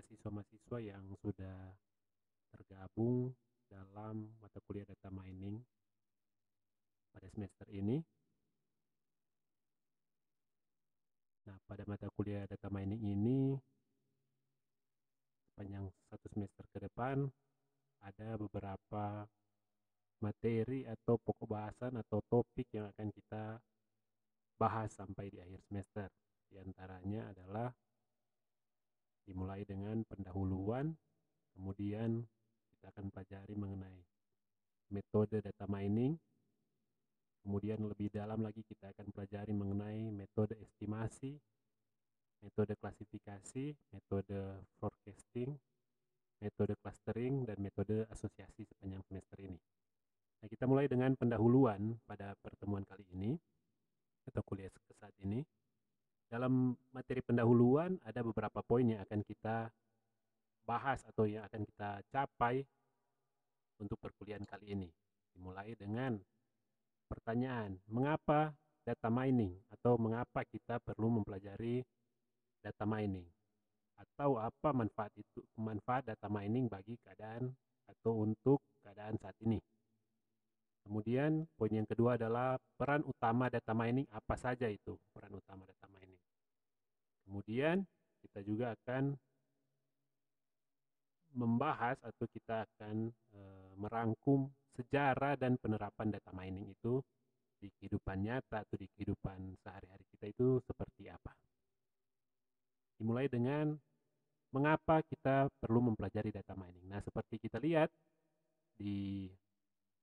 mahasiswa-mahasiswa yang sudah tergabung dalam mata kuliah data mining pada semester ini. Nah, pada mata kuliah data mining ini sepanjang satu semester ke depan ada beberapa materi atau pokok bahasan atau topik yang akan kita bahas sampai di akhir semester. Di antaranya adalah dimulai dengan pendahuluan, kemudian kita akan pelajari mengenai metode data mining, kemudian lebih dalam lagi kita akan pelajari mengenai metode estimasi, metode klasifikasi, metode forecasting, metode clustering, dan metode asosiasi sepanjang semester ini. Nah, kita mulai dengan pendahuluan pada pertemuan kali ini atau kuliah saat ini. Dalam materi pendahuluan ada beberapa poin yang akan kita bahas atau yang akan kita capai untuk perkuliahan kali ini. Dimulai dengan pertanyaan, mengapa data mining atau mengapa kita perlu mempelajari data mining? Atau apa manfaat data mining bagi keadaan atau untuk keadaan saat ini. Kemudian poin yang kedua adalah peran utama data mining, apa saja itu peran utama data mining. Kemudian kita juga akan membahas atau kita akan merangkum sejarah dan penerapan data mining itu di kehidupan nyata atau di kehidupan sehari-hari kita itu seperti apa. Dimulai dengan mengapa kita perlu mempelajari data mining. Nah, seperti kita lihat di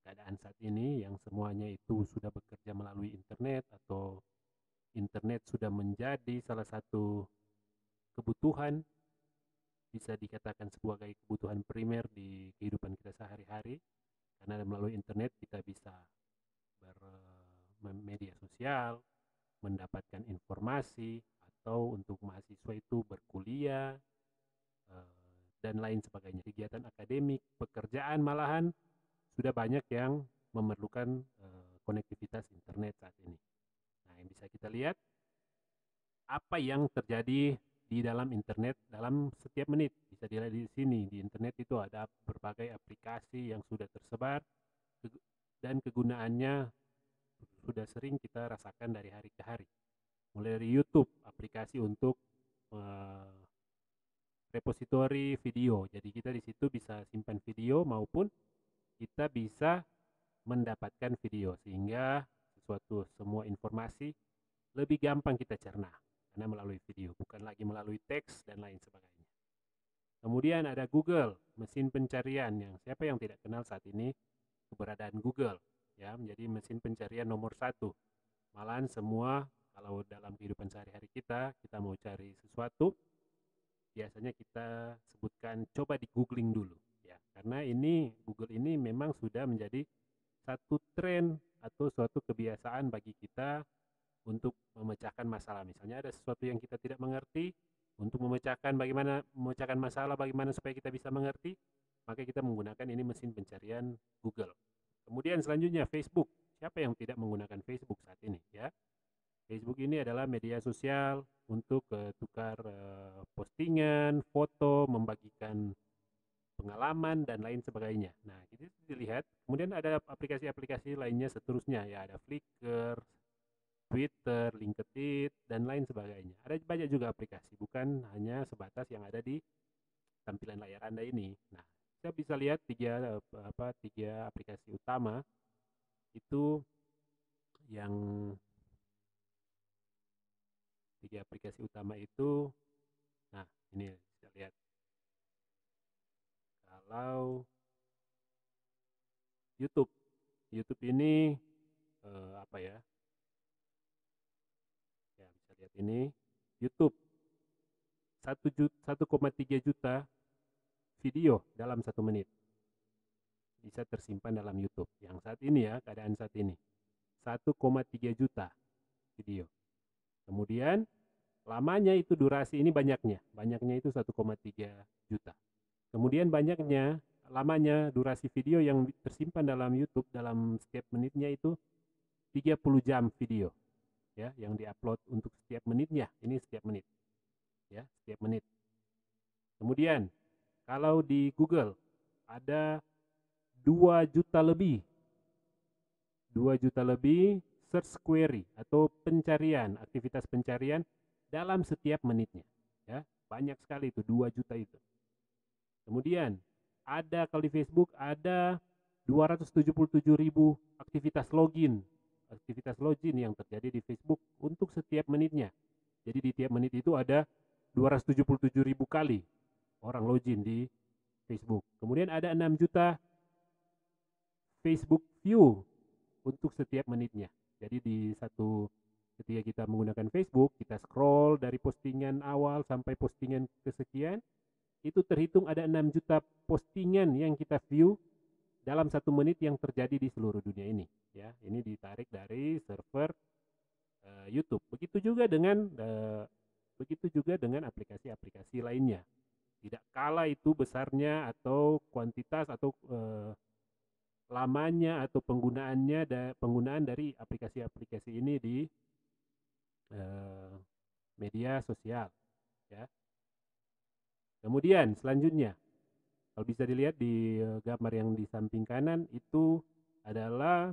keadaan saat ini yang semuanya itu sudah bekerja melalui internet atau internet sudah menjadi salah satu kebutuhan, bisa dikatakan sebagai kebutuhan primer di kehidupan kita sehari-hari, karena melalui internet kita bisa bermedia sosial, mendapatkan informasi, atau untuk mahasiswa itu berkuliah dan lain sebagainya. Kegiatan akademik, pekerjaan malahan sudah banyak yang memerlukan konektivitas internet saat ini. Nah, yang bisa kita lihat apa yang terjadi di dalam internet dalam setiap menit. Bisa dilihat di sini, di internet itu ada berbagai aplikasi yang sudah tersebar dan kegunaannya sudah sering kita rasakan dari hari ke hari. Mulai dari YouTube, aplikasi untuk repositori video. Jadi kita di situ bisa simpan video maupun kita bisa mendapatkan video sehingga semua informasi lebih gampang kita cerna karena melalui video, bukan lagi melalui teks dan lain sebagainya. Kemudian ada Google, mesin pencarian yang siapa yang tidak kenal saat ini keberadaan Google ya, menjadi mesin pencarian nomor 1. Malahan semua kalau dalam kehidupan sehari-hari kita mau cari sesuatu, biasanya kita sebutkan coba di googling dulu ya, karena ini Google ini memang sudah menjadi satu tren atau suatu kebiasaan bagi kita untuk memecahkan masalah. Misalnya ada sesuatu yang kita tidak mengerti, untuk memecahkan masalah bagaimana supaya kita bisa mengerti, maka kita menggunakan ini mesin pencarian Google. Kemudian selanjutnya Facebook. Siapa yang tidak menggunakan Facebook saat ini ya? Facebook ini adalah media sosial untuk tukar postingan, foto, membagikan pengalaman dan lain sebagainya. Nah, kita dilihat. Kemudian ada aplikasi-aplikasi lainnya seterusnya ya, ada Flickr, Twitter, LinkedIn, dan lain sebagainya. Ada banyak juga aplikasi, bukan hanya sebatas yang ada di tampilan layar Anda ini. Nah, kita bisa lihat tiga aplikasi utama itu yang nah ini bisa lihat. Kalau YouTube ini apa ya? Ya, bisa lihat ini YouTube 1,3 juta video dalam 1 menit bisa tersimpan dalam YouTube. Yang saat ini ya, keadaan saat ini 1,3 juta video. Kemudian lamanya itu durasi ini banyaknya itu 1,3 juta. Kemudian lamanya durasi video yang tersimpan dalam YouTube dalam setiap menitnya itu 30 jam video ya, yang diupload untuk setiap menitnya. Ini setiap menit ya, setiap menit. Kemudian kalau di Google ada 2 juta lebih 2 juta lebih search query atau pencarian, aktivitas pencarian dalam setiap menitnya. Ya, banyak sekali itu 2 juta itu. Kemudian ada kalau di Facebook ada 277.000 aktivitas login yang terjadi di Facebook untuk setiap menitnya. Jadi di tiap menit itu ada 277.000 kali orang login di Facebook. Kemudian ada 6 juta Facebook view untuk setiap menitnya. Jadi di satu ketika kita menggunakan Facebook, kita scroll dari postingan awal sampai postingan kesekian, itu terhitung ada 6 juta postingan yang kita view dalam 1 menit yang terjadi di seluruh dunia ini. Ya, ini ditarik dari server YouTube. Begitu juga dengan aplikasi-aplikasi lainnya. Tidak kalah itu besarnya atau kuantitas atau lamanya atau penggunaan dari aplikasi-aplikasi ini di media sosial, ya. Kemudian selanjutnya, kalau bisa dilihat di gambar yang di samping kanan itu adalah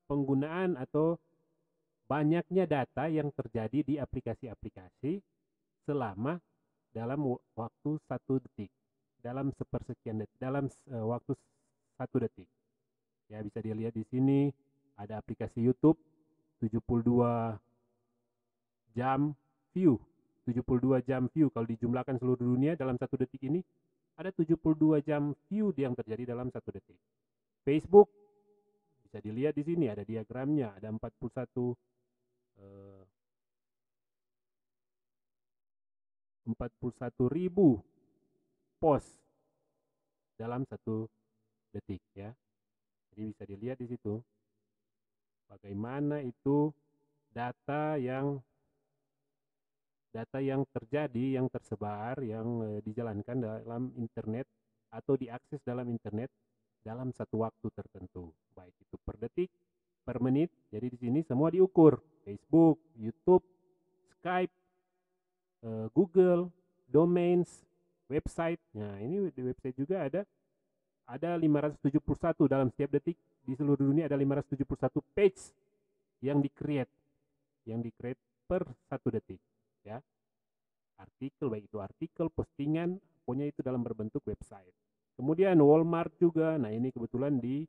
penggunaan atau banyaknya data yang terjadi di aplikasi-aplikasi selama dalam waktu 1 detik, dalam sepersekian detik, dalam waktu 1 detik. Ya, bisa dilihat di sini ada aplikasi YouTube 72 jam view. 72 jam view kalau dijumlahkan seluruh dunia dalam 1 detik ini ada 72 jam view yang terjadi dalam 1 detik. Facebook bisa dilihat di sini ada diagramnya, ada 41 ribu post dalam 1 detik, ya. Jadi bisa dilihat di situ bagaimana itu data yang terjadi, yang tersebar, yang dijalankan dalam internet atau diakses dalam internet dalam satu waktu tertentu, baik itu per detik, per menit. Jadi di sini semua diukur, Facebook, YouTube, Skype, Google, domains, website. Nah, ini di website juga ada 571 dalam setiap detik di seluruh dunia, ada 571 page yang di-create per 1 detik, ya. Artikel, baik itu artikel, postingan, pokoknya itu dalam berbentuk website. Kemudian Walmart juga. Nah, ini kebetulan di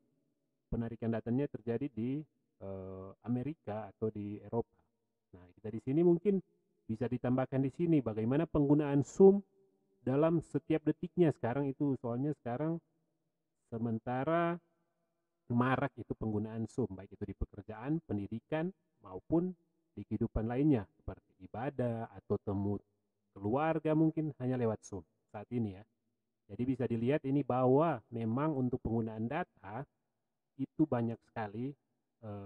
penarikan datanya terjadi di Amerika atau di Eropa. Nah, kita di sini mungkin bisa ditambahkan di sini bagaimana penggunaan Zoom dalam setiap detiknya sekarang itu, soalnya sekarang sementara marak itu penggunaan Zoom, baik itu di pekerjaan, pendidikan, maupun di kehidupan lainnya seperti ibadah atau temu keluarga mungkin hanya lewat Zoom saat ini, ya. Jadi bisa dilihat ini bahwa memang untuk penggunaan data itu banyak sekali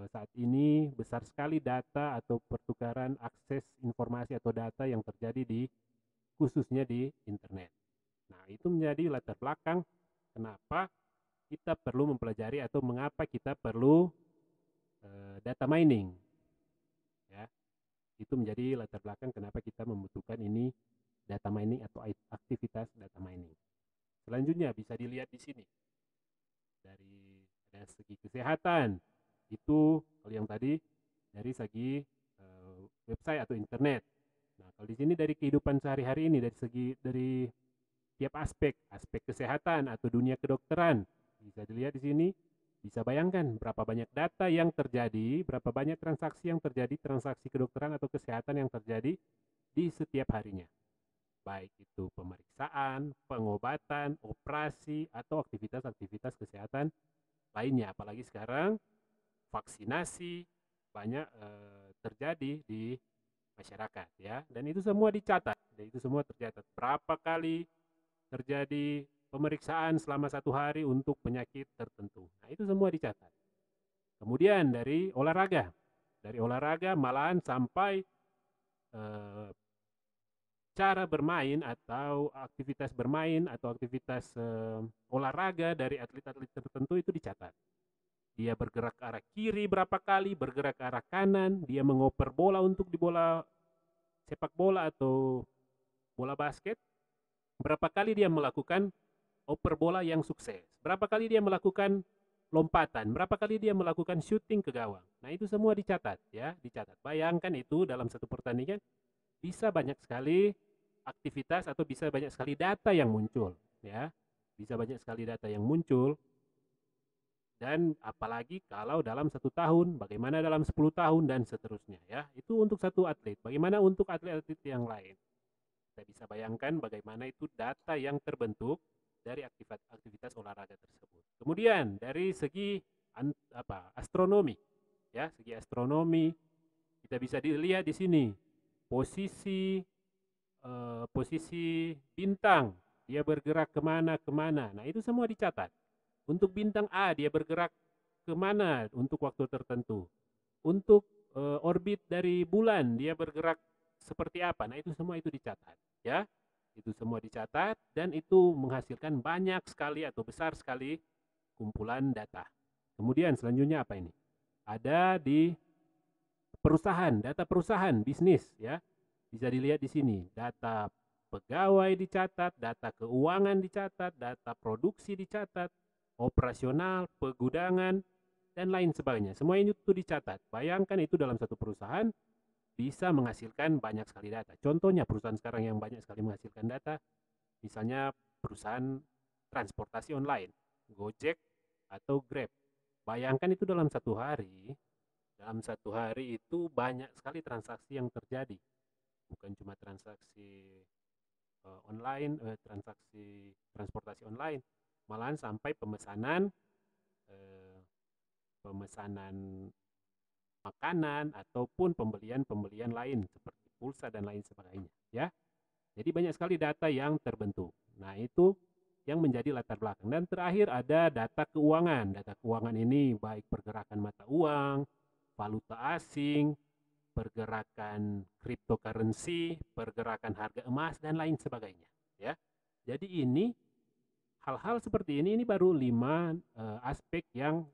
saat ini, besar sekali data atau pertukaran akses informasi atau data yang terjadi khususnya di internet. Nah, itu menjadi latar belakang kenapa kita perlu mempelajari atau mengapa kita perlu data mining, ya. Itu menjadi latar belakang kenapa kita membutuhkan ini data mining atau aktivitas data mining. Selanjutnya bisa dilihat di sini dari segi kesehatan. Itu kalau yang tadi dari segi website atau internet. Nah, kalau di sini dari kehidupan sehari-hari ini, dari tiap aspek kesehatan atau dunia kedokteran, bisa dilihat di sini, bisa bayangkan berapa banyak data yang terjadi, berapa banyak transaksi yang terjadi, transaksi kedokteran atau kesehatan yang terjadi di setiap harinya. Baik itu pemeriksaan, pengobatan, operasi, atau aktivitas-aktivitas kesehatan lainnya. Apalagi sekarang vaksinasi banyak terjadi di masyarakat, ya. Dan itu semua dicatat, berapa kali terjadi pemeriksaan selama 1 hari untuk penyakit tertentu. Nah, itu semua dicatat. Kemudian dari olahraga malahan sampai cara bermain atau aktivitas olahraga dari atlet-atlet tertentu itu dicatat. Dia bergerak ke arah kiri berapa kali, bergerak ke arah kanan, dia mengoper bola untuk di bola sepak bola atau bola basket, Berapa kali dia melakukan oper bola yang sukses, berapa kali dia melakukan lompatan, berapa kali dia melakukan shooting ke gawang. Nah, itu semua dicatat ya, dicatat. Bayangkan itu dalam satu pertandingan bisa banyak sekali aktivitas atau bisa banyak sekali data yang muncul ya. Bisa banyak sekali data yang muncul, dan apalagi kalau dalam 1 tahun, bagaimana dalam 10 tahun dan seterusnya ya. Itu untuk satu atlet. Bagaimana untuk atlet-atlet yang lain? Kita bisa bayangkan bagaimana itu data yang terbentuk dari aktivitas olahraga tersebut. Kemudian dari segi astronomi ya, segi astronomi kita bisa dilihat di sini posisi posisi bintang, dia bergerak kemana kemana. Nah, itu semua dicatat. Untuk bintang A dia bergerak kemana untuk waktu tertentu. Untuk orbit dari bulan dia bergerak seperti apa. Nah, itu semua itu dicatat ya. Itu semua dicatat dan itu menghasilkan banyak sekali atau besar sekali kumpulan data. Kemudian selanjutnya apa ini? Ada di perusahaan, data perusahaan, bisnis ya. Bisa dilihat di sini, data pegawai dicatat, data keuangan dicatat, data produksi dicatat, operasional, pegudangan, dan lain sebagainya. Semua ini itu dicatat. Bayangkan itu dalam satu perusahaan bisa menghasilkan banyak sekali data. Contohnya perusahaan sekarang yang banyak sekali menghasilkan data, misalnya perusahaan transportasi online, Gojek atau Grab. Bayangkan itu dalam satu hari itu banyak sekali transaksi yang terjadi. Bukan cuma transaksi online, transaksi transportasi online, malahan sampai pemesanan eh, pemesanan makanan ataupun pembelian-pembelian lain seperti pulsa dan lain sebagainya ya. Jadi banyak sekali data yang terbentuk. Nah, itu yang menjadi latar belakang. Dan terakhir ada data keuangan. Data keuangan ini baik pergerakan mata uang, valuta asing, pergerakan cryptocurrency, pergerakan harga emas dan lain sebagainya ya. Jadi ini hal-hal seperti ini baru 5 aspek yang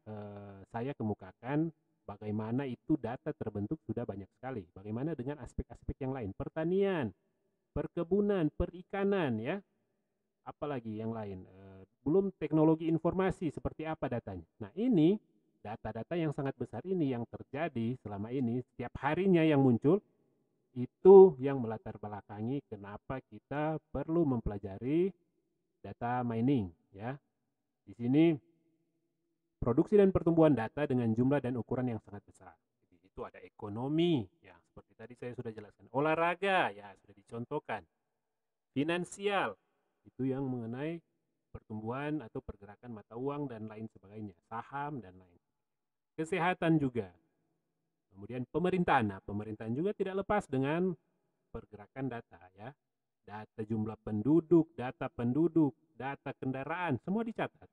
saya kemukakan bagaimana itu data terbentuk sudah banyak sekali. Bagaimana dengan aspek-aspek yang lain? Pertanian, perkebunan, perikanan ya. Apalagi yang lain? Belum teknologi informasi seperti apa datanya. Nah, ini data-data yang sangat besar ini yang terjadi selama ini setiap harinya yang muncul itu yang melatar belakangi kenapa kita perlu mempelajari data mining ya. Di sini produksi dan pertumbuhan data dengan jumlah dan ukuran yang sangat besar. Jadi itu ada ekonomi ya, seperti tadi saya sudah jelaskan. Olahraga ya sudah dicontohkan. Finansial itu yang mengenai pertumbuhan atau pergerakan mata uang dan lain sebagainya, saham dan lain. Kesehatan juga. Kemudian pemerintahan. Nah, pemerintahan juga tidak lepas dengan pergerakan data ya. Data jumlah penduduk, data kendaraan, semua dicatat.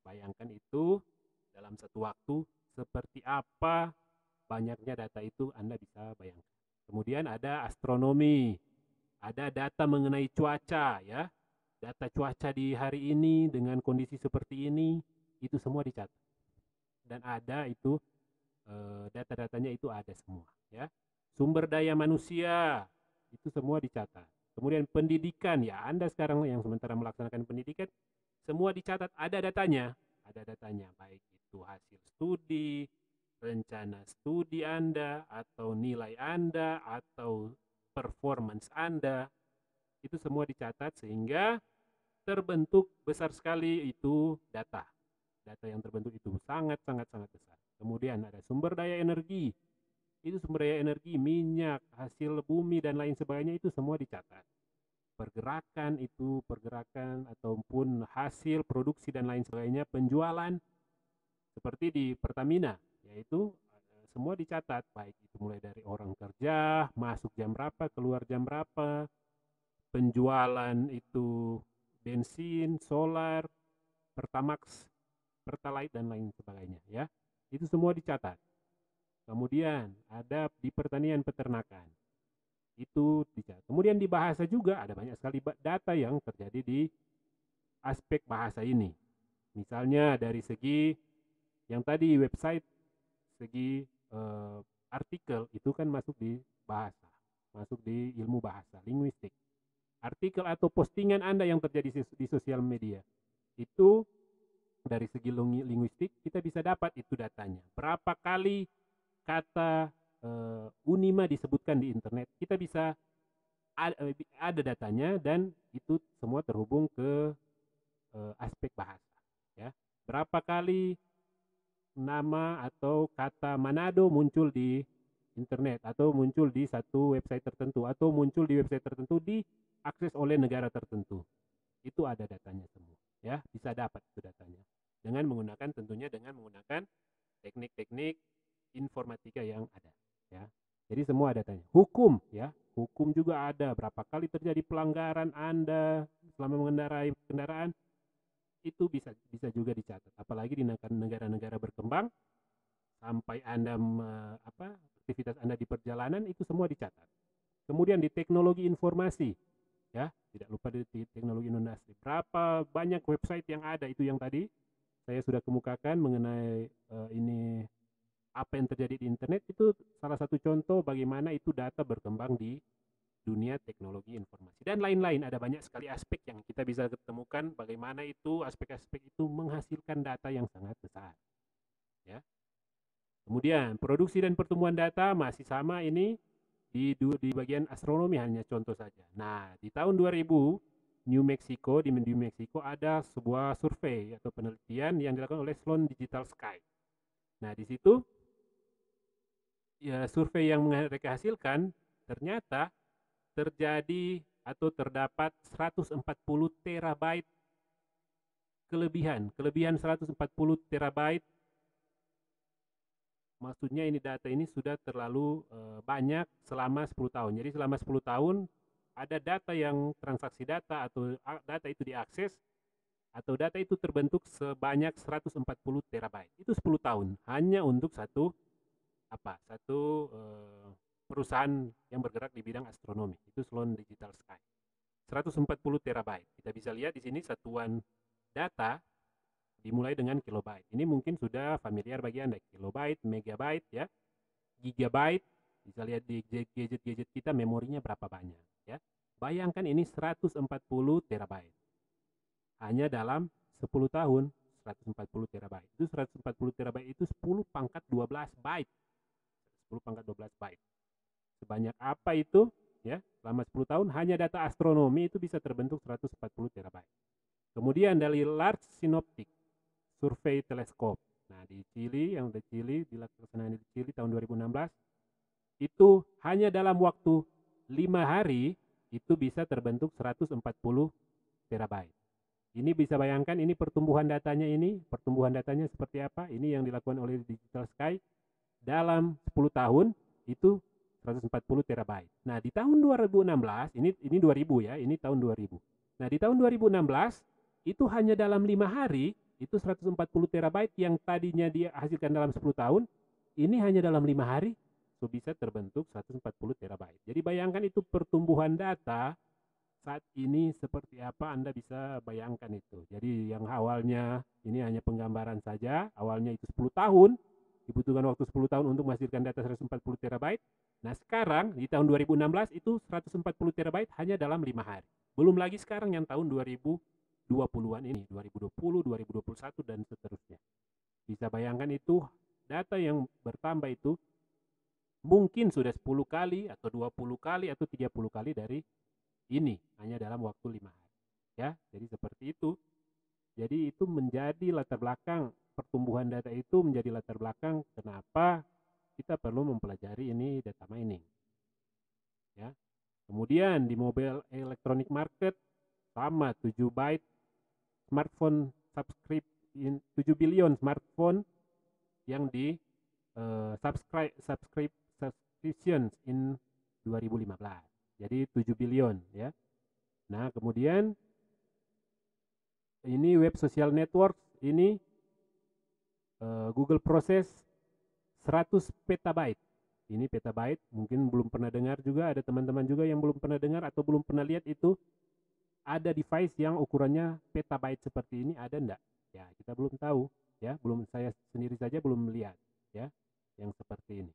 Bayangkan itu dalam satu waktu seperti apa banyaknya data itu Anda bisa bayangkan. Kemudian ada astronomi, ada data mengenai cuaca ya. Data cuaca di hari ini dengan kondisi seperti ini itu semua dicatat. Dan ada itu data-datanya itu ada semua ya. Sumber daya manusia itu semua dicatat. Kemudian pendidikan ya, Anda sekarang yang sementara melaksanakan pendidikan semua dicatat, ada datanya baik itu hasil studi, rencana studi Anda atau nilai Anda atau performance Anda itu semua dicatat sehingga terbentuk besar sekali itu data. Data yang terbentuk itu sangat sangat sangat besar. Kemudian ada sumber daya energi. Itu sumber daya energi, minyak, hasil bumi dan lain sebagainya itu semua dicatat. Pergerakan ataupun hasil produksi dan lain sebagainya, penjualan seperti di Pertamina, yaitu semua dicatat, baik itu mulai dari orang kerja, masuk jam berapa, keluar jam berapa, penjualan itu bensin, solar, Pertamax, Pertalite dan lain sebagainya ya. Itu semua dicatat. Kemudian ada di pertanian peternakan. Itu dicatat. Kemudian di bahasa juga ada banyak sekali data yang terjadi di aspek bahasa ini. Misalnya dari segi yang tadi website, segi artikel itu kan masuk di bahasa, masuk di ilmu bahasa, linguistik. artikel atau postingan Anda yang terjadi di sosial media. Itu dari segi linguistik kita bisa dapat itu datanya. Berapa kali kata unima disebutkan di internet, kita bisa ada datanya, dan itu semua terhubung ke aspek bahasa, ya. Berapa kali nama atau kata Manado muncul di internet, atau muncul di satu website tertentu, atau muncul di website tertentu diakses oleh negara tertentu. Itu ada datanya semua, ya. Bisa dapat itu datanya tentunya dengan menggunakan teknik-teknik informatika yang ada, ya. Jadi semua datanya. Hukum, ya. Hukum juga ada. Berapa kali terjadi pelanggaran Anda selama mengendarai kendaraan, itu bisa juga dicatat. Apalagi di negara-negara berkembang, sampai Anda aktivitas Anda di perjalanan itu semua dicatat. Kemudian di teknologi informasi, ya, tidak lupa di teknologi informasi. Berapa banyak website yang ada, itu yang tadi saya sudah kemukakan mengenai ini apa yang terjadi di internet. Itu salah satu contoh bagaimana itu data berkembang di dunia teknologi informasi dan lain-lain. Ada banyak sekali aspek yang kita bisa ketemukan bagaimana itu aspek-aspek itu menghasilkan data yang sangat besar, ya. Kemudian produksi dan pertumbuhan data masih sama, ini di bagian astronomi hanya contoh saja. Nah, di tahun 2000 di New Mexico ada sebuah survei atau penelitian yang dilakukan oleh Sloan Digital Sky. Nah, di situ ya, survei yang mereka hasilkan ternyata terjadi atau terdapat 140 terabyte kelebihan 140 terabyte. Maksudnya ini data ini sudah terlalu banyak selama 10 tahun. Jadi selama 10 tahun ada data yang transaksi data atau data itu diakses atau data itu terbentuk sebanyak 140 terabyte. Itu 10 tahun hanya untuk satu perusahaan yang bergerak di bidang astronomi. Itu Sloan Digital Sky. 140 terabyte. Kita bisa lihat di sini satuan data dimulai dengan kilobyte. Ini mungkin sudah familiar bagi Anda. Kilobyte, megabyte, ya. Gigabyte. Bisa lihat di gadget-gadget kita memorinya berapa banyak, ya. Bayangkan ini 140 terabyte. Hanya dalam 10 tahun 140 terabyte. Itu 140 terabyte itu 10 pangkat 12 byte. 10 pangkat 12 byte. Sebanyak apa itu, ya? Selama 10 tahun hanya data astronomi itu bisa terbentuk 140 terabyte. Kemudian dari Large Synoptic Survey Telescope. Nah, di Chili, dilaksanakan di Chili tahun 2016, itu hanya dalam waktu 5 hari itu bisa terbentuk 140 terabyte. Ini bisa bayangkan ini pertumbuhan datanya seperti apa. Ini yang dilakukan oleh Digital Sky dalam 10 tahun itu 140 terabyte. Nah, di tahun 2016, ini 2000 ya, ini tahun 2000. Nah, di tahun 2016 itu hanya dalam 5 hari itu 140 terabyte yang tadinya dia hasilkan dalam 10 tahun, ini hanya dalam 5 hari so bisa terbentuk 140 terabyte. Jadi bayangkan itu pertumbuhan data saat ini seperti apa, Anda bisa bayangkan itu. Jadi yang awalnya ini hanya penggambaran saja, awalnya itu 10 tahun, dibutuhkan waktu 10 tahun untuk menghasilkan data 140 terabyte. Nah, sekarang di tahun 2016 itu 140 terabyte hanya dalam 5 hari. Belum lagi sekarang yang tahun 2020-an ini, 2020, 2021 dan seterusnya. Bisa bayangkan itu data yang bertambah itu mungkin sudah 10 kali atau 20 kali atau 30 kali dari ini hanya dalam waktu 5 hari. Ya, jadi seperti itu. Jadi itu menjadi latar belakang pertumbuhan data, itu menjadi latar belakang kenapa kita perlu mempelajari ini data mining. Ya. Kemudian di mobile electronic market sama 7 byte smartphone 7 billion smartphone yang di subscriptions in 2015. Jadi 7 billion, ya. Nah, kemudian ini web social network ini Google proses 100 petabyte. Ini petabyte, mungkin belum pernah dengar juga, ada teman-teman juga yang belum pernah dengar atau belum pernah lihat itu ada device yang ukurannya petabyte seperti ini, ada enggak? Ya, kita belum tahu, ya. Belum, saya sendiri saja belum melihat, ya, yang seperti ini.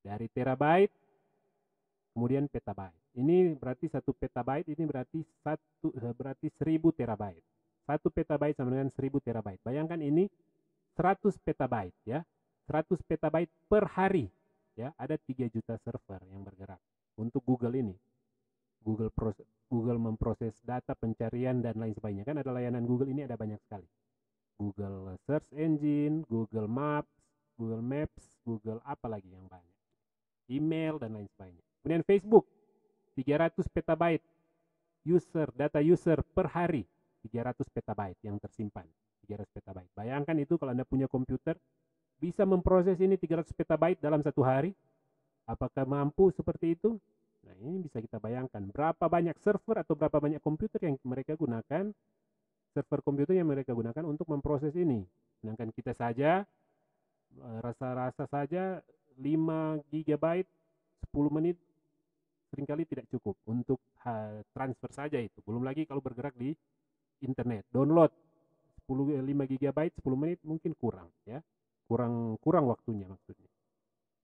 Dari terabyte kemudian petabyte. Ini berarti 1 petabyte ini berarti 1000 terabyte. 1 petabyte sama dengan 1000 terabyte. Bayangkan ini 100 petabyte ya. 100 petabyte per hari ya. Ada 3 juta server yang bergerak untuk Google ini. Google memproses data pencarian dan lain sebagainya. Kan ada layanan Google ini ada banyak sekali. Google Search Engine, Google Maps, Google apa lagi yang banyak. Email dan lain sebagainya. Kemudian Facebook 300 petabyte data user per hari. 300 petabyte yang tersimpan. 300 petabyte. Bayangkan itu kalau Anda punya komputer bisa memproses ini 300 petabyte dalam 1 hari. Apakah mampu seperti itu? Nah, ini bisa kita bayangkan berapa banyak server atau berapa banyak komputer yang mereka gunakan, server komputer yang mereka gunakan untuk memproses ini. Sedangkan kita saja, rasa-rasa saja 5 GB 10 menit seringkali tidak cukup untuk transfer saja itu. Belum lagi kalau bergerak di internet. Download 5 GB 10 menit mungkin kurang ya. Kurang waktunya maksudnya.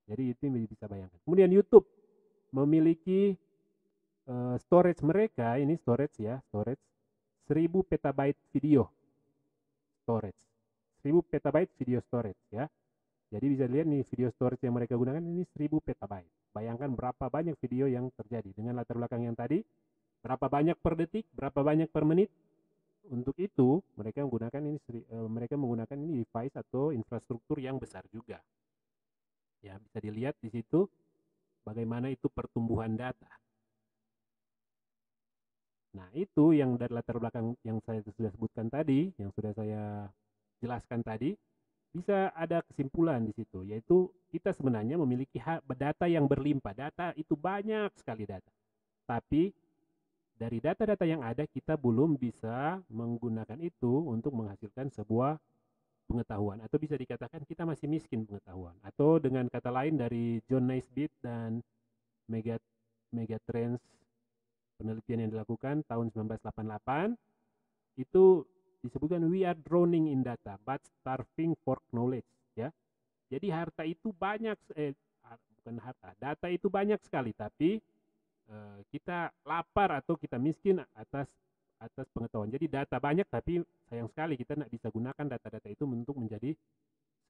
Jadi itu bisa bayangkan. Kemudian YouTube memiliki storage mereka, ini storage 1000 petabyte video storage. 1000 petabyte video storage ya. Jadi bisa lihat nih video storage yang mereka gunakan ini 1000 petabyte. Bayangkan berapa banyak video yang terjadi dengan latar belakang yang tadi. Berapa banyak per detik, berapa banyak per menit. Untuk itu mereka menggunakan ini device atau infrastruktur yang besar juga. Ya, bisa dilihat di situ bagaimana itu pertumbuhan data. Nah, itu yang dari latar belakang yang saya sudah sebutkan tadi, yang sudah saya jelaskan tadi, bisa ada kesimpulan di situ, yaitu kita sebenarnya memiliki data yang berlimpah. Data itu banyak sekali data. Tapi dari data-data yang ada kita belum bisa menggunakan itu untuk menghasilkan sebuah pengetahuan, atau bisa dikatakan kita masih miskin pengetahuan. Atau dengan kata lain dari John Naisbitt dan Megatrends, penelitian yang dilakukan tahun 1988 itu disebutkan we are drowning in data but starving for knowledge ya. Jadi harta itu banyak bukan harta, data itu banyak sekali, tapi kita lapar atau kita miskin atas pengetahuan. Jadi data banyak tapi sayang sekali kita tidak bisa gunakan data-data itu untuk menjadi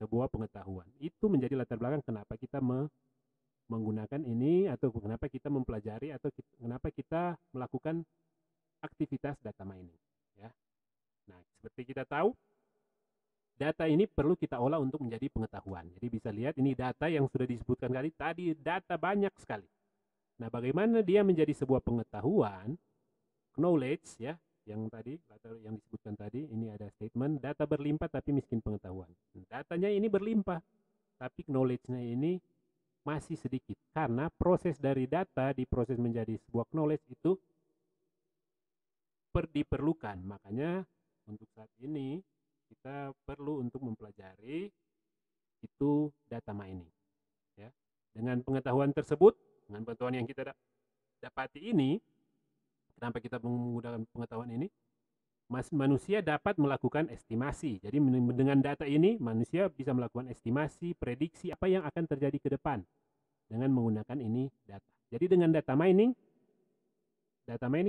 sebuah pengetahuan. Itu menjadi latar belakang kenapa kita menggunakan ini, atau kenapa kita mempelajari, atau kenapa kita melakukan aktivitas data mining ya. Nah, seperti kita tahu data ini perlu kita olah untuk menjadi pengetahuan. Jadi bisa lihat ini data yang sudah disebutkan tadi data banyak sekali. Nah, bagaimana dia menjadi sebuah pengetahuan, knowledge ya, yang disebutkan tadi, ini ada statement data berlimpah tapi miskin pengetahuan. Datanya ini berlimpah tapi knowledge-nya ini masih sedikit, karena proses dari data diproses menjadi sebuah knowledge itu diperlukan. Makanya untuk saat ini kita perlu untuk mempelajari itu data mining ya. Dengan pengetahuan tersebut, dengan pengetahuan yang kita dapati ini, kenapa kita menggunakan pengetahuan ini? Manusia dapat melakukan estimasi. Jadi dengan data ini manusia bisa melakukan estimasi, prediksi apa yang akan terjadi ke depan dengan menggunakan ini data. Jadi dengan data mining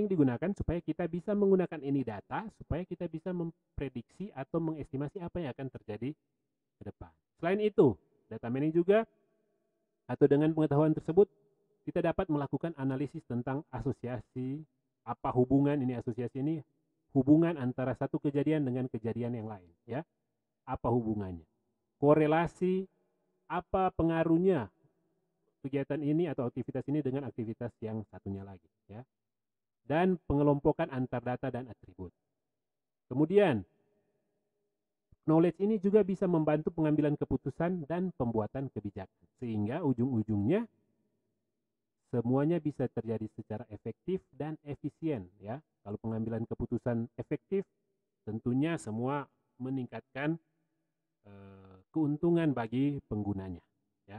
digunakan supaya kita bisa menggunakan ini data, supaya kita bisa memprediksi atau mengestimasi apa yang akan terjadi ke depan. Selain itu, data mining juga atau dengan pengetahuan tersebut kita dapat melakukan analisis tentang asosiasi, apa hubungan ini asosiasi ini, hubungan antara satu kejadian dengan kejadian yang lain ya. Apa hubungannya? Korelasi, apa pengaruhnya kegiatan ini atau aktivitas ini dengan aktivitas yang satunya lagi ya. Dan pengelompokan antar data dan atribut. Kemudian knowledge ini juga bisa membantu pengambilan keputusan dan pembuatan kebijakan, sehingga ujung-ujungnya semuanya bisa terjadi secara efektif dan efisien ya. Kalau pengambilan keputusan efektif, tentunya semua meningkatkan keuntungan bagi penggunanya ya.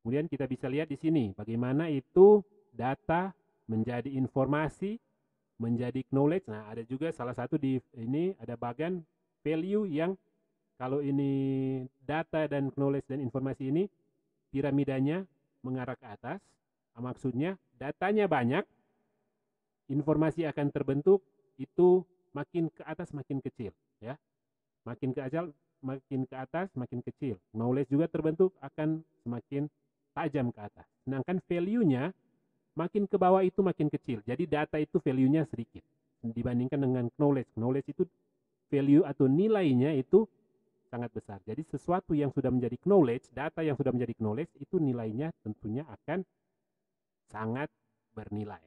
Kemudian kita bisa lihat di sini bagaimana itu data menjadi informasi, menjadi knowledge. Nah, ada juga salah satu di ini ada bagian value yang kalau ini data dan knowledge dan informasi ini piramidanya mengarah ke atas, maksudnya datanya banyak, informasi akan terbentuk itu makin ke atas makin kecil, ya. Makin ke atas makin kecil. Knowledge juga terbentuk akan semakin tajam ke atas. Sedangkan value-nya makin ke bawah itu makin kecil. Jadi data itu value-nya sedikit dibandingkan dengan knowledge. Knowledge itu value atau nilainya itu sangat besar. Jadi sesuatu yang sudah menjadi knowledge, data yang sudah menjadi knowledge itu nilainya tentunya akan sangat bernilai.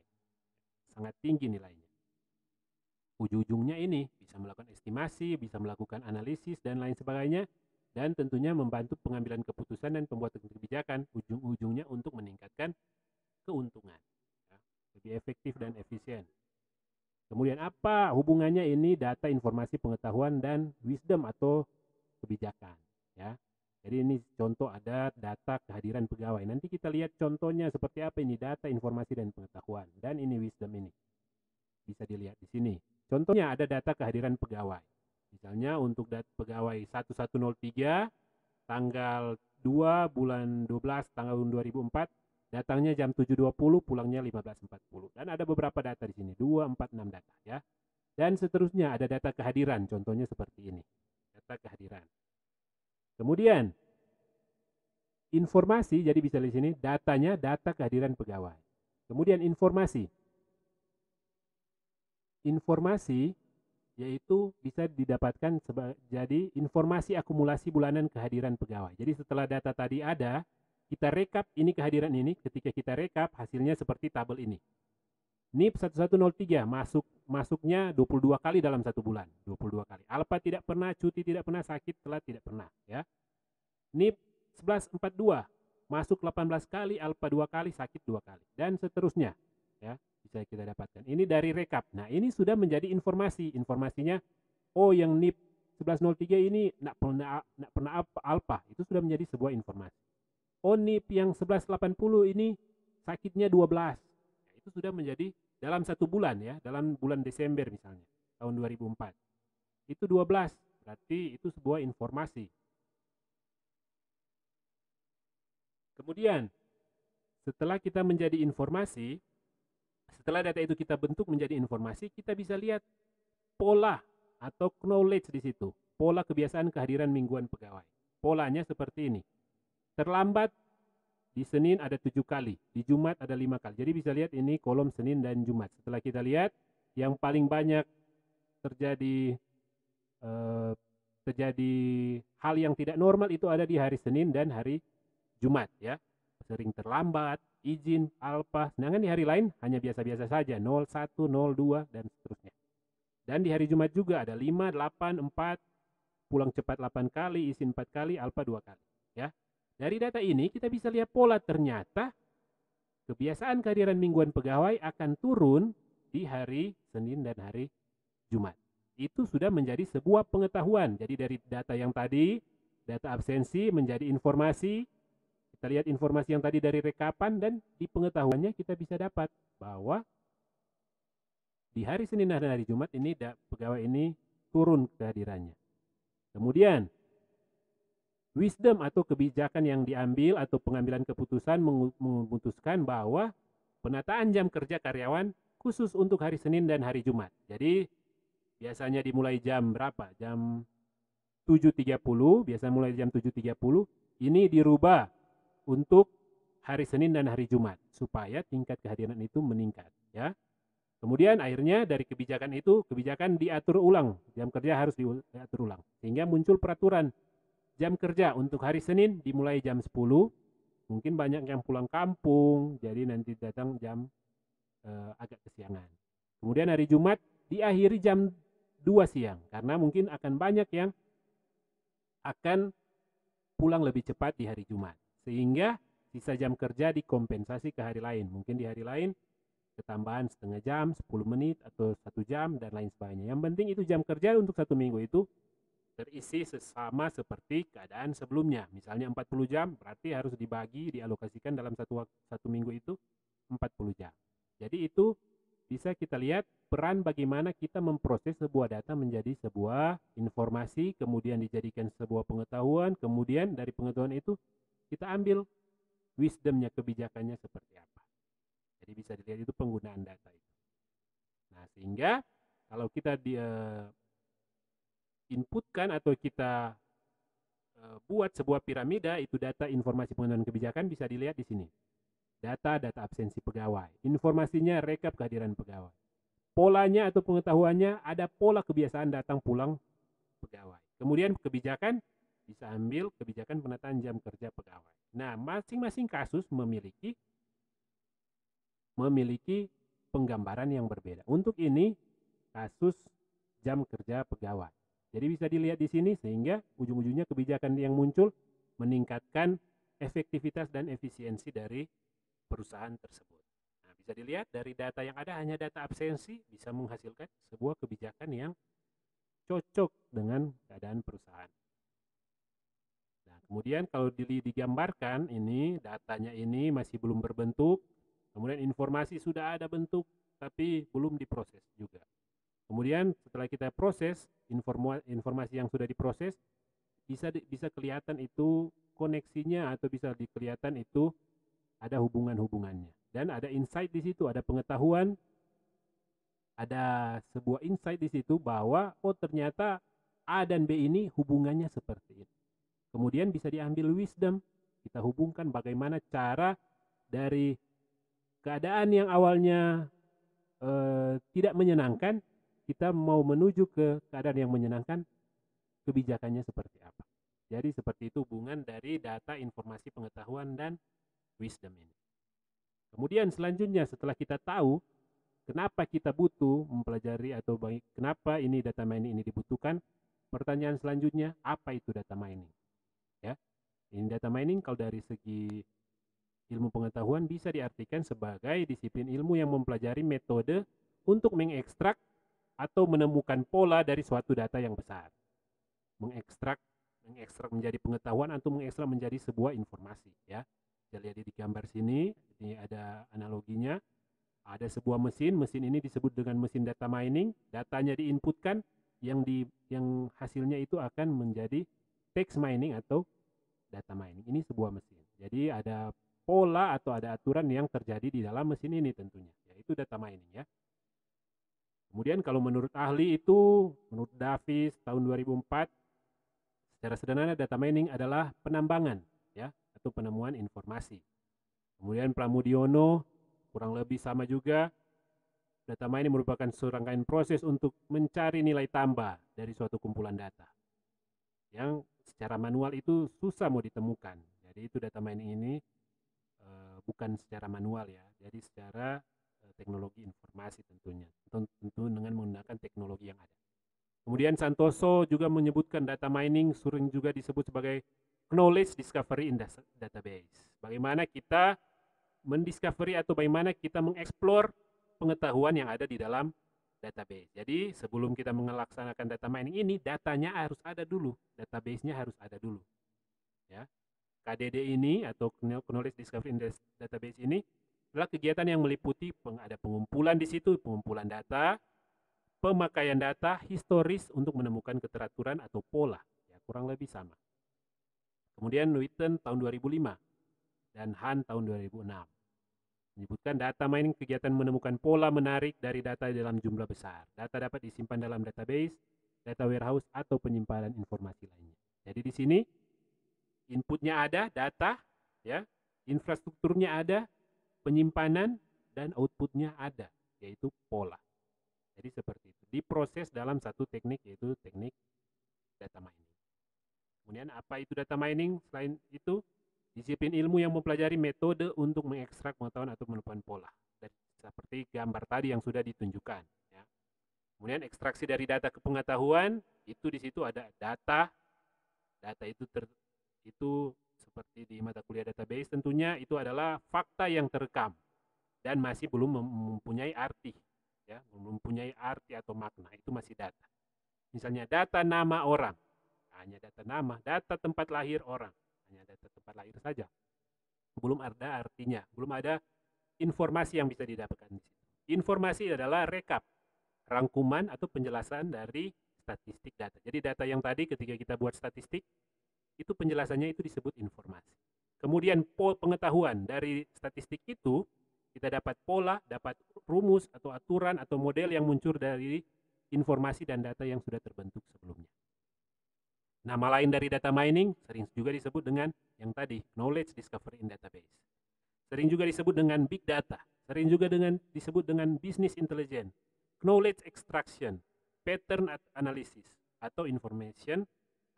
Sangat tinggi nilainya. Ujung-ujungnya ini bisa melakukan estimasi, bisa melakukan analisis dan lain sebagainya, dan tentunya membantu pengambilan keputusan dan pembuatan kebijakan, ujung-ujungnya untuk meningkatkan keuntungan, ya, lebih efektif dan efisien. Kemudian apa hubungannya ini data, informasi, pengetahuan, dan wisdom atau kebijakan, ya. Jadi ini contoh ada data kehadiran pegawai. Nanti kita lihat contohnya seperti apa ini data, informasi, dan pengetahuan. Dan ini wisdom ini. Bisa dilihat di sini. Contohnya ada data kehadiran pegawai. Misalnya untuk data pegawai 1103 tanggal 2 bulan 12 tahun 2004, datangnya jam 7.20, pulangnya 15.40. Dan ada beberapa data di sini, 2, 4, 6 data, ya. Dan seterusnya ada data kehadiran, contohnya seperti ini. Data kehadiran. Kemudian informasi, jadi bisa di sini datanya data kehadiran pegawai. Kemudian informasi. Informasi yaitu bisa didapatkan jadi informasi akumulasi bulanan kehadiran pegawai. Jadi setelah data tadi ada, kita rekap ini kehadiran ini, ketika kita rekap hasilnya seperti tabel ini. NIP 1103 masuknya 22 kali dalam satu bulan, 22 kali. Alpha tidak pernah, cuti tidak pernah, sakit telat tidak pernah, ya. NIP 1142 masuk 18 kali, alpha 2 kali, sakit 2 kali, dan seterusnya, ya. Bisa kita dapatkan. Ini dari rekap. Nah, ini sudah menjadi informasi. Informasinya, oh yang NIP 1103 ini enggak pernah alpha. Itu sudah menjadi sebuah informasi. Oh NIP yang 1180 ini sakitnya 12. Nah, itu sudah menjadi dalam satu bulan, ya. Dalam bulan Desember misalnya, tahun 2004. Itu 12. Berarti itu sebuah informasi. Kemudian, setelah kita menjadi informasi, setelah data itu kita bentuk menjadi informasi, kita bisa lihat pola atau knowledge di situ. Pola kebiasaan kehadiran mingguan pegawai. Polanya seperti ini. Terlambat di Senin ada 7 kali, di Jumat ada 5 kali. Jadi bisa lihat ini kolom Senin dan Jumat. Setelah kita lihat, yang paling banyak terjadi hal yang tidak normal itu ada di hari Senin dan hari Jumat, ya. Sering terlambat, izin, alpha. Sedangkan di hari lain hanya biasa-biasa saja, 01, 02, dan seterusnya. Dan di hari Jumat juga ada 5, 8, 4, pulang cepat 8 kali, izin 4 kali, alpha 2 kali. Ya. Dari data ini kita bisa lihat pola, ternyata kebiasaan kehadiran mingguan pegawai akan turun di hari Senin dan hari Jumat. Itu sudah menjadi sebuah pengetahuan. Jadi dari data yang tadi, data absensi menjadi informasi. Kita lihat informasi yang tadi dari rekapan, dan di pengetahuannya kita bisa dapat bahwa di hari Senin dan hari Jumat ini pegawai ini turun kehadirannya. Kemudian wisdom atau kebijakan yang diambil atau pengambilan keputusan memutuskan bahwa penataan jam kerja karyawan khusus untuk hari Senin dan hari Jumat. Jadi biasanya dimulai jam berapa? Jam 7.30, biasanya mulai jam 7.30, ini dirubah untuk hari Senin dan hari Jumat supaya tingkat kehadiran itu meningkat, ya. Kemudian akhirnya dari kebijakan itu, kebijakan diatur ulang, jam kerja harus diatur ulang, sehingga muncul peraturan jam kerja untuk hari Senin dimulai jam 10. Mungkin banyak yang pulang kampung, jadi nanti datang jam agak kesiangan. Kemudian hari Jumat diakhiri jam 2 siang karena mungkin akan banyak yang akan pulang lebih cepat di hari Jumat. Sehingga sisa jam kerja dikompensasi ke hari lain. Mungkin di hari lain ketambahan setengah jam, 10 menit, atau 1 jam, dan lain sebagainya. Yang penting itu jam kerja untuk 1 minggu itu terisi sama seperti keadaan sebelumnya. Misalnya 40 jam, berarti harus dibagi, dialokasikan dalam satu minggu itu 40 jam. Jadi itu bisa kita lihat peran bagaimana kita memproses sebuah data menjadi sebuah informasi, kemudian dijadikan sebuah pengetahuan, kemudian dari pengetahuan itu kita ambil wisdomnya, kebijakannya seperti apa. Jadi bisa dilihat itu penggunaan data itu. Nah, sehingga kalau kita inputkan atau kita buat sebuah piramida, itu data informasi pengenalan kebijakan bisa dilihat di sini. Data absensi pegawai. Informasinya rekap kehadiran pegawai. Polanya atau pengetahuannya ada pola kebiasaan datang pulang pegawai. Kemudian kebijakan bisa ambil kebijakan penataan jam kerja pegawai. Nah, masing-masing kasus memiliki penggambaran yang berbeda. Untuk ini kasus jam kerja pegawai. Jadi bisa dilihat di sini sehingga ujung-ujungnya kebijakan yang muncul meningkatkan efektivitas dan efisiensi dari perusahaan tersebut. Nah, bisa dilihat dari data yang ada, hanya data absensi bisa menghasilkan sebuah kebijakan yang cocok dengan keadaan perusahaan. Nah, kemudian kalau digambarkan ini, datanya ini masih belum berbentuk, kemudian informasi sudah ada bentuk, tapi belum diproses juga. Kemudian setelah kita proses, informasi yang sudah diproses, bisa kelihatan itu koneksinya atau bisa kelihatan itu ada hubungan-hubungannya. Dan ada insight di situ, ada pengetahuan, ada sebuah insight di situ bahwa oh ternyata A dan B ini hubungannya seperti ini. Kemudian bisa diambil wisdom, kita hubungkan bagaimana cara dari keadaan yang awalnya tidak menyenangkan, kita mau menuju ke keadaan yang menyenangkan, kebijakannya seperti apa. Jadi seperti itu hubungan dari data, informasi, pengetahuan, dan wisdom ini. Kemudian selanjutnya setelah kita tahu kenapa kita butuh mempelajari atau kenapa ini data mining ini dibutuhkan, pertanyaan selanjutnya, apa itu data mining? Ya, ini data mining kalau dari segi ilmu pengetahuan bisa diartikan sebagai disiplin ilmu yang mempelajari metode untuk mengekstrak atau menemukan pola dari suatu data yang besar. Mengekstrak menjadi pengetahuan atau mengekstrak menjadi sebuah informasi, ya. Kita lihat di gambar sini, ini ada analoginya. Ada sebuah mesin ini disebut dengan mesin data mining, datanya diinputkan, yang hasilnya itu akan menjadi text mining atau data mining. Ini sebuah mesin. Jadi ada pola atau ada aturan yang terjadi di dalam mesin ini tentunya, yaitu data mining, ya. Kemudian kalau menurut ahli itu, menurut Davis tahun 2004, secara sederhana data mining adalah penambangan, ya, atau penemuan informasi. Kemudian Pramudiono kurang lebih sama juga, data mining merupakan serangkaian proses untuk mencari nilai tambah dari suatu kumpulan data yang secara manual itu susah mau ditemukan. Jadi itu data mining ini bukan secara manual, ya, jadi secara teknologi informasi tentunya, tentu dengan menggunakan teknologi yang ada. Kemudian Santoso juga menyebutkan data mining sering juga disebut sebagai knowledge discovery in database. Bagaimana kita mendiscovery atau bagaimana kita mengeksplor pengetahuan yang ada di dalam database. Jadi sebelum kita melaksanakan data mining ini, datanya harus ada dulu, database-nya harus ada dulu, ya. KDD ini atau knowledge discovery in database ini adalah kegiatan yang meliputi ada pengumpulan di situ, pengumpulan data, pemakaian data historis untuk menemukan keteraturan atau pola, ya, kurang lebih sama. Kemudian Witten tahun 2005 dan Han tahun 2006 menyebutkan data mining kegiatan menemukan pola menarik dari data dalam jumlah besar. Data dapat disimpan dalam database, data warehouse, atau penyimpanan informasi lainnya. Jadi di sini inputnya ada, data, ya, infrastrukturnya ada, penyimpanan, dan outputnya ada, yaitu pola. Jadi seperti itu. Diproses dalam satu teknik, yaitu teknik data mining. Kemudian apa itu data mining? Selain itu, disiplin ilmu yang mempelajari metode untuk mengekstrak pengetahuan atau menemukan pola. Dan seperti gambar tadi yang sudah ditunjukkan, ya. Kemudian ekstraksi dari data ke pengetahuan, itu di situ ada data. Data itu seperti di mata kuliah database tentunya itu adalah fakta yang terekam dan masih belum mempunyai arti, ya, mempunyai arti atau makna, itu masih data. Misalnya data nama orang, hanya data nama, data tempat lahir orang, hanya data tempat lahir saja, belum ada artinya, belum ada informasi yang bisa didapatkan di situ. Informasi adalah rekap, rangkuman atau penjelasan dari statistik data. Jadi data yang tadi ketika kita buat statistik, itu penjelasannya itu disebut informasi. Kemudian pengetahuan dari statistik itu, kita dapat pola, dapat rumus atau aturan atau model yang muncul dari informasi dan data yang sudah terbentuk sebelumnya. Nama lain dari data mining sering juga disebut dengan yang tadi, knowledge discovery in database. Sering juga disebut dengan big data, sering juga disebut dengan business intelligence, knowledge extraction, pattern analysis, atau information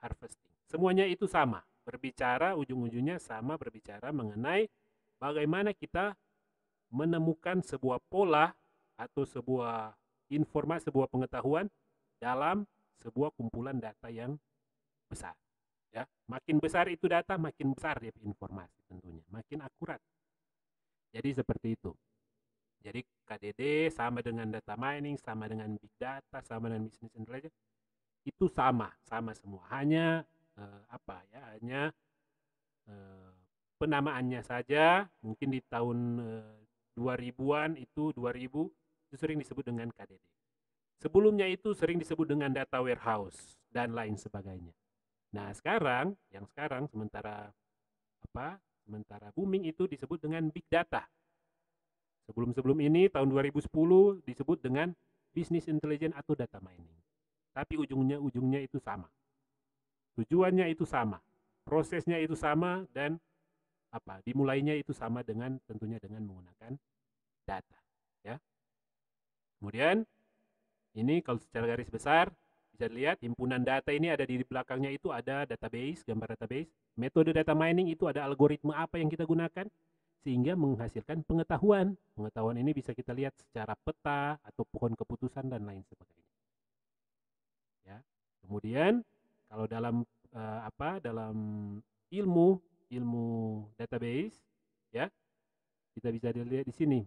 harvesting. Semuanya itu sama, berbicara ujung-ujungnya sama, berbicara mengenai bagaimana kita menemukan sebuah pola atau sebuah informasi, sebuah pengetahuan dalam sebuah kumpulan data yang besar. Ya, makin besar itu data, makin besar dia informasi tentunya, makin akurat. Jadi seperti itu. Jadi KDD sama dengan data mining, sama dengan big data, sama dengan business intelligence, itu sama semua. Hanya hanya penamaannya saja. Mungkin di tahun 2000-an itu 2000 itu sering disebut dengan KDD. Sebelumnya itu sering disebut dengan data warehouse dan lain sebagainya. Nah, sekarang sementara booming itu disebut dengan big data. Sebelum ini tahun 2010 disebut dengan business intelligence atau data mining. Tapi ujungnya itu sama. Tujuannya itu sama. Prosesnya itu sama dan dimulainya itu sama tentunya dengan menggunakan data, ya. Kemudian ini kalau secara garis besar bisa dilihat himpunan data ini ada di belakangnya, itu ada database, gambar database. Metode data mining itu ada algoritma apa yang kita gunakan sehingga menghasilkan pengetahuan. Pengetahuan ini bisa kita lihat secara peta atau pohon keputusan dan lain sebagainya. Ya. Kemudian kalau dalam dalam ilmu database, ya, kita bisa dilihat di sini.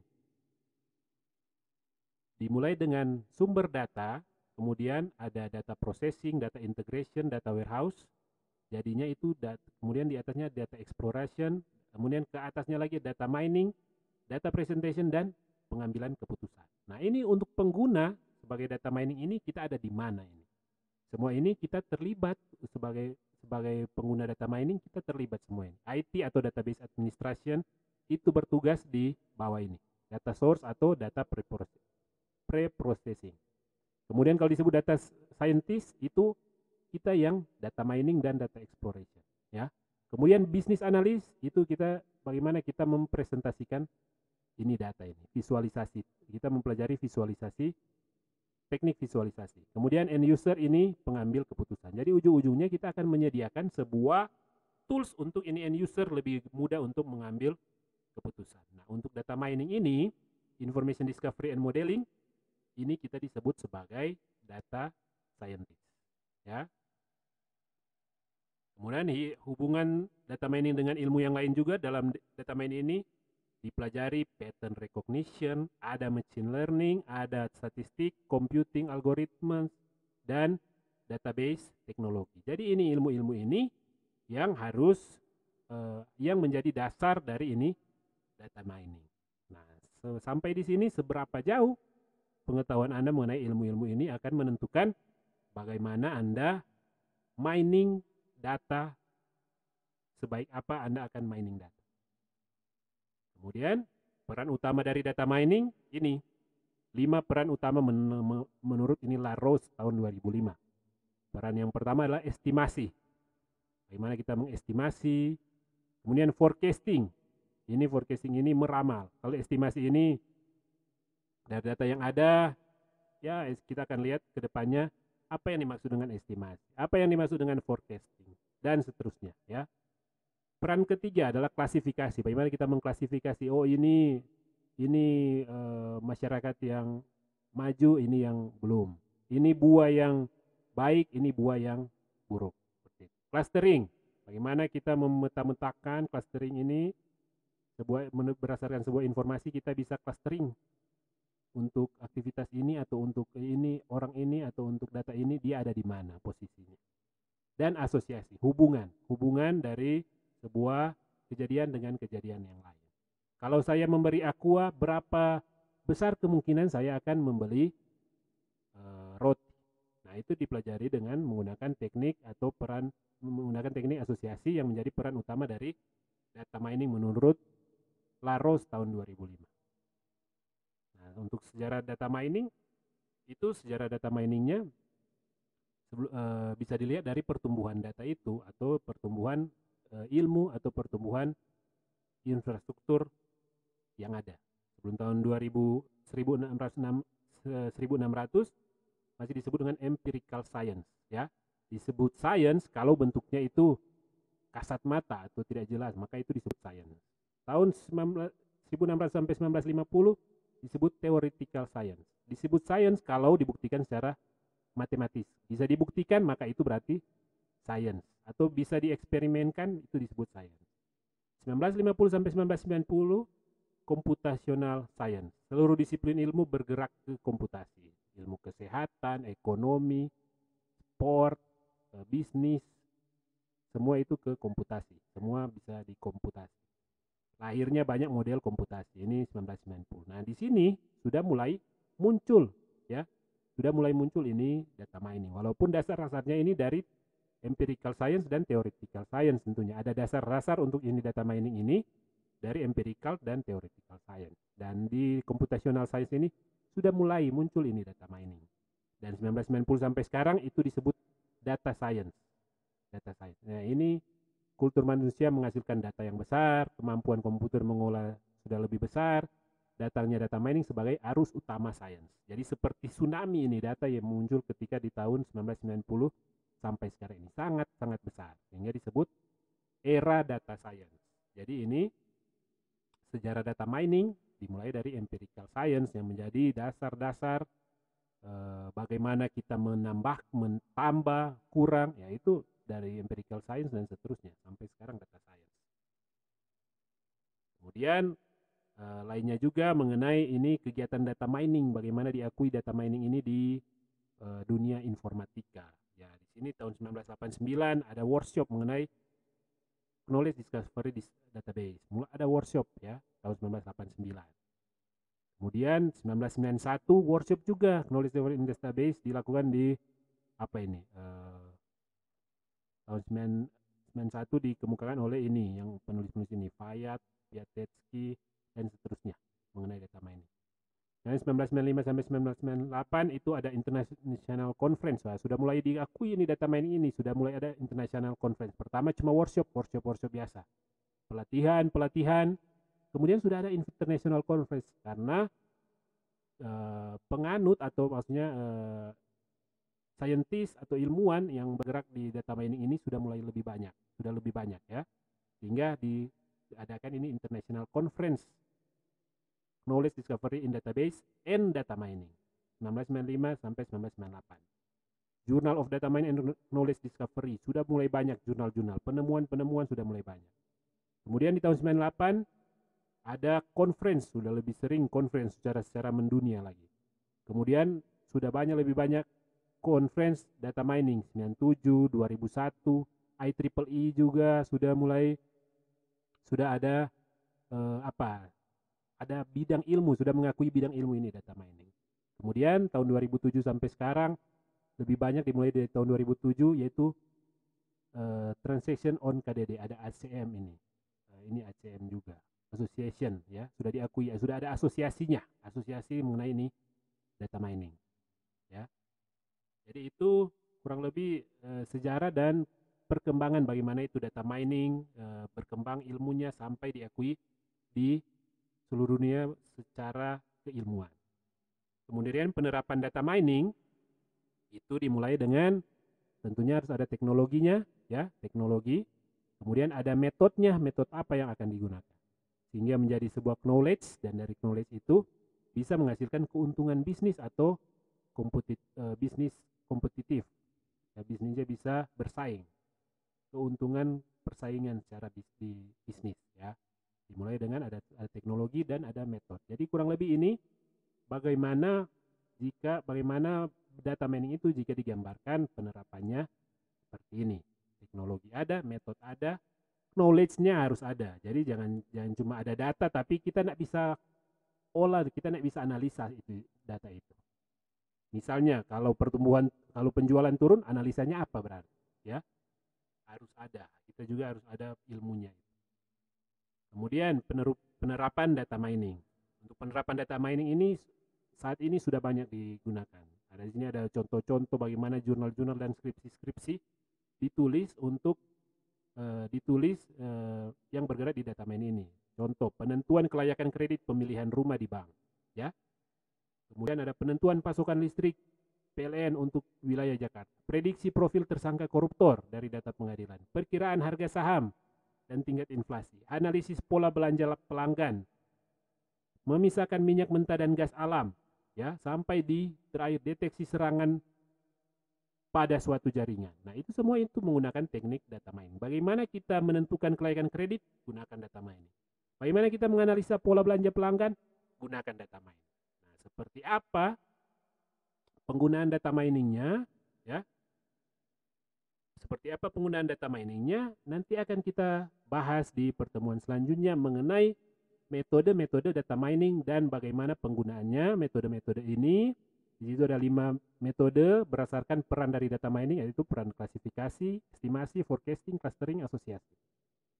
Dimulai dengan sumber data, kemudian ada data processing, data integration, data warehouse. Jadinya itu kemudian di atasnya data exploration, kemudian ke atasnya lagi data mining, data presentation, dan pengambilan keputusan. Nah, ini untuk pengguna sebagai data mining ini kita ada di mana ini? Semua ini kita terlibat sebagai pengguna data mining, kita terlibat semua ini. IT atau database administration itu bertugas di bawah ini. Data source atau data pre-processing. Kemudian kalau disebut data scientist itu kita yang data mining dan data exploration, ya. Kemudian business analyst itu kita bagaimana kita mempresentasikan ini data ini, visualisasi. Kita mempelajari visualisasi, teknik visualisasi. Kemudian end user ini pengambil keputusan. Jadi ujung-ujungnya kita akan menyediakan sebuah tools untuk ini end user lebih mudah untuk mengambil keputusan. Nah, untuk data mining ini, information discovery and modeling, ini kita disebut sebagai data scientist, ya. Kemudian hubungan data mining dengan ilmu yang lain juga dalam data mining ini dipelajari pattern recognition, ada machine learning, ada statistik, computing algorithm, dan database teknologi. Jadi ini ilmu-ilmu ini yang harus yang menjadi dasar dari ini data mining. Nah, sampai di sini seberapa jauh pengetahuan Anda mengenai ilmu-ilmu ini akan menentukan bagaimana Anda mining data, sebaik apa Anda akan mining data. Kemudian peran utama dari data mining ini 5 peran utama menurut ini LaRose tahun 2005. Peran yang pertama adalah estimasi. Bagaimana kita mengestimasi. Kemudian forecasting. Ini forecasting ini meramal. Kalau estimasi ini dari data yang ada, ya kita akan lihat ke depannya apa yang dimaksud dengan estimasi, apa yang dimaksud dengan forecasting, dan seterusnya, ya. Peran ketiga adalah klasifikasi. Bagaimana kita mengklasifikasi, oh ini masyarakat yang maju, ini yang belum. Ini buah yang baik, ini buah yang buruk. Clustering. Bagaimana kita memeta-metakan clustering ini berdasarkan sebuah informasi, kita bisa clustering untuk aktivitas ini atau untuk ini orang ini atau untuk data ini dia ada di mana posisinya. Dan asosiasi, hubungan dari sebuah kejadian dengan kejadian yang lain. Kalau saya memberi aqua, berapa besar kemungkinan saya akan membeli roti. Nah, itu dipelajari dengan menggunakan teknik atau menggunakan teknik asosiasi yang menjadi peran utama dari data mining menurut Laros tahun 2005. Nah, untuk sejarah data mining, itu sejarah data miningnya bisa dilihat dari pertumbuhan data itu atau pertumbuhan ilmu atau pertumbuhan infrastruktur yang ada. Sebelum tahun 1600 masih disebut dengan empirical science, ya. Disebut science kalau bentuknya itu kasat mata atau tidak jelas, maka itu disebut science. Tahun 1600 sampai 1950 disebut theoretical science. Disebut science kalau dibuktikan secara matematis. Bisa dibuktikan maka itu berarti science, atau bisa dieksperimenkan itu disebut science. 1950 sampai 1990 computational science. Seluruh disiplin ilmu bergerak ke komputasi. Ilmu kesehatan, ekonomi, sport, bisnis, semua itu ke komputasi. Semua bisa dikomputasi. Lahirnya banyak model komputasi. Ini 1990. Nah, di sini sudah mulai muncul, ya. Sudah mulai muncul ini data mining. Walaupun dasar-dasarnya ini dari empirical science dan theoretical science tentunya. Ada dasar-dasar untuk ini data mining ini dari empirical dan theoretical science. Dan di computational science ini sudah mulai muncul ini data mining. Dan 1990 sampai sekarang itu disebut data science. Data science. Nah, ini kultur manusia menghasilkan data yang besar, kemampuan komputer mengolah sudah lebih besar, datangnya data mining sebagai arus utama sains. Jadi seperti tsunami ini data yang muncul ketika di tahun 1990 sampai sekarang ini sangat-sangat besar. Sehingga disebut era data science. Jadi ini sejarah data mining dimulai dari empirical science yang menjadi dasar-dasar bagaimana kita menambah, mentambah, kurang, yaitu dari empirical science dan seterusnya sampai sekarang data science. Kemudian lainnya juga mengenai ini kegiatan data mining, bagaimana diakui data mining ini di dunia informatika. Ya, di sini tahun 1989 ada workshop mengenai knowledge discovery database. Mulai ada workshop ya tahun 1989. Kemudian 1991 workshop juga knowledge discovery in database dilakukan di apa ini? Tahun 1991 dikemukakan oleh ini yang penulis-penulis ini Fayad, Piatetsky dan seterusnya mengenai data mining. Nah, 1995 sampai 1998 itu ada international conference. Nah, sudah mulai diakui ini data mining ini, sudah mulai ada international conference. Pertama cuma workshop biasa. Pelatihan. Kemudian sudah ada international conference karena penganut atau maksudnya scientist atau ilmuwan yang bergerak di data mining ini sudah mulai lebih banyak ya. Sehingga diadakan ini international conference knowledge discovery in database and data mining 1995 sampai 1998. Journal of Data Mining and Knowledge Discovery sudah mulai banyak jurnal-jurnal, penemuan sudah mulai banyak. Kemudian di tahun 98 ada conference, sudah lebih sering conference secara mendunia lagi. Kemudian sudah lebih banyak conference data mining 97, 2001, IEEE juga sudah ada ada bidang ilmu, sudah mengakui bidang ilmu ini data mining. Kemudian tahun 2007 sampai sekarang lebih banyak dimulai dari tahun 2007 yaitu transaction on KDD, ada ACM ini. Ini ACM juga, association ya, sudah diakui, sudah ada asosiasi mengenai ini data mining. Ya. Jadi itu kurang lebih sejarah dan perkembangan bagaimana itu data mining berkembang ilmunya sampai diakui di seluruh dunia secara keilmuan. Kemudian penerapan data mining itu dimulai dengan tentunya harus ada teknologinya, ya, teknologi. Kemudian ada metodenya, metode apa yang akan digunakan. Sehingga menjadi sebuah knowledge dan dari knowledge itu bisa menghasilkan keuntungan bisnis atau bisnis kompetitif. Ya, bisnisnya bisa bersaing. Keuntungan persaingan secara bisnis ya. Dimulai dengan ada teknologi dan ada metode. Jadi kurang lebih ini bagaimana data mining itu jika digambarkan penerapannya seperti ini. Teknologi ada, metode ada, knowledge-nya harus ada. Jadi jangan cuma ada data tapi kita tidak bisa olah, kita tidak bisa analisa itu data itu. Misalnya kalau penjualan turun, analisanya apa berarti? Ya, harus ada. Kita juga harus ada ilmunya. Kemudian penerapan data mining. Untuk penerapan data mining ini saat ini sudah banyak digunakan. Di sini ada contoh-contoh bagaimana jurnal-jurnal dan skripsi-skripsi ditulis untuk yang bergerak di data mining ini. Contoh, penentuan kelayakan kredit pemilihan rumah di bank, ya. Kemudian ada penentuan pasokan listrik PLN untuk wilayah Jakarta. Prediksi profil tersangka koruptor dari data pengadilan. Perkiraan harga saham dan tingkat inflasi. Analisis pola belanja pelanggan. Memisahkan minyak mentah dan gas alam, ya, sampai di terakhir deteksi serangan pada suatu jaringan. Nah, itu semua itu menggunakan teknik data mining. Bagaimana kita menentukan kelayakan kredit? Gunakan data mining. Bagaimana kita menganalisa pola belanja pelanggan? Gunakan data mining. Nah, seperti apa penggunaan data miningnya, ya? Seperti apa penggunaan data miningnya? Nanti akan kita bahas di pertemuan selanjutnya mengenai metode-metode data mining dan bagaimana penggunaannya. Metode-metode ini di situ ada 5 metode berdasarkan peran dari data mining, yaitu peran klasifikasi, estimasi, forecasting, clustering, asosiasi.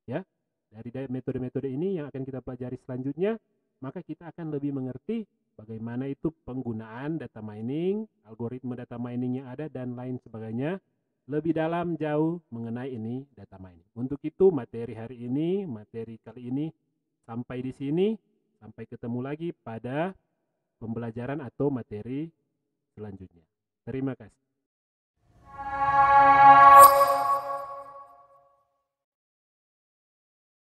Ya, dari metode-metode ini yang akan kita pelajari selanjutnya, maka kita akan lebih mengerti bagaimana itu penggunaan data mining, algoritma data mining yang ada, dan lain sebagainya lebih dalam jauh mengenai ini data mining. Untuk itu materi hari ini, materi kali ini sampai di sini. Sampai ketemu lagi pada pembelajaran atau materi selanjutnya. Terima kasih.